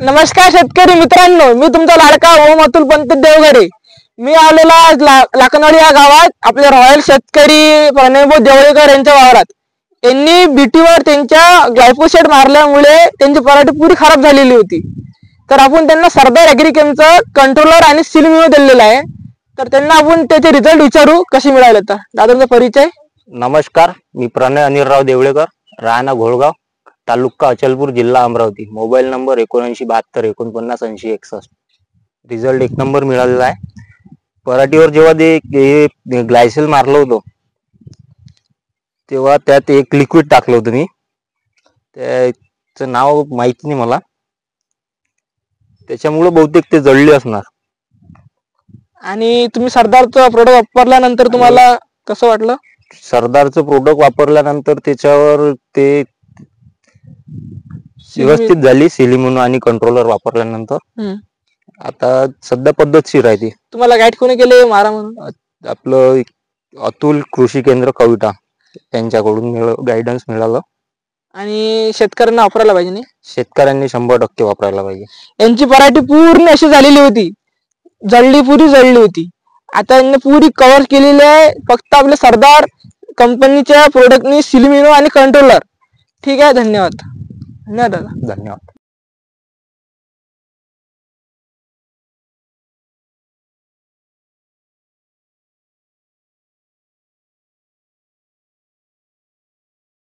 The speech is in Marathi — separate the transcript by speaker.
Speaker 1: नमस्कार शेतकरी मित्रांनो, मी तुमचा लाडका ओम अतुल पंत देवघरे. मी आलेला आज लाकणवाडी या गावात आपले रॉयल शेतकरी प्रणयभाऊ देवळेकर यांच्या वावरात. यांनी बीटीवर त्यांच्या ग्लायफोसेट मारल्यामुळे त्यांची पराठी पुरी खराब झालेली होती. तर आपण त्यांना सरदार ॲग्रिकेमचं कंट्रोलर आणि सिलमिओ दिलेला आहे. तर त्यांना आपण त्याचे रिझल्ट विचारू कसे मिळाले. तर दादांचा परिचय.
Speaker 2: नमस्कार, मी प्रणय अनिलराव देवळेकर, राहणार घोळगाव, तालुका अचलपूर, जिल्हा Amravati. Mobile number 7972 49 80 61. Result 1 number मिळालेला आहे. पराठीवर जेव्हा ते ग्लायसेल मारलं होतं तेव्हा त्यात एक लिक्विड टाकलं होतं. मी त्याचं नाव माहिती नाही मला, त्याच्यामुळे बहुतेक ते जळले असणार.
Speaker 1: आणि तुम्ही सरदारचं प्रोडक्ट वापरल्यानंतर तुम्हाला कसं वाटलं?
Speaker 2: सरदारचं प्रोडक्ट वापरल्यानंतर त्याच्यावर ते व्यवस्थित झाली. सिलिमिनो आणि कंट्रोलर वापरल्यानंतर आता सध्या पद्धतशीर आहे ती.
Speaker 1: तुम्हाला गाईड कोणी केले मारा म्हणून?
Speaker 2: आपलं अतुल कृषी केंद्र कविटा त्यांच्याकडून गायडन्स मिळालं.
Speaker 1: आणि शेतकऱ्यांना वापरायला पाहिजे नाही?
Speaker 2: शेतकऱ्यांनी 100% वापरायला पाहिजे.
Speaker 1: यांची पराठी पूर्ण अशी झालेली होती, पुरी जळली होती. आता यांनी पुरी कव्हर केलेली आहे फक्त आपल्या सरदार कंपनीच्या प्रोडक्टनी, सिलिमिनो आणि कंट्रोलर. ठीक आहे, धन्यवाद. धन्यवाद दादा.
Speaker 2: धन्यवाद.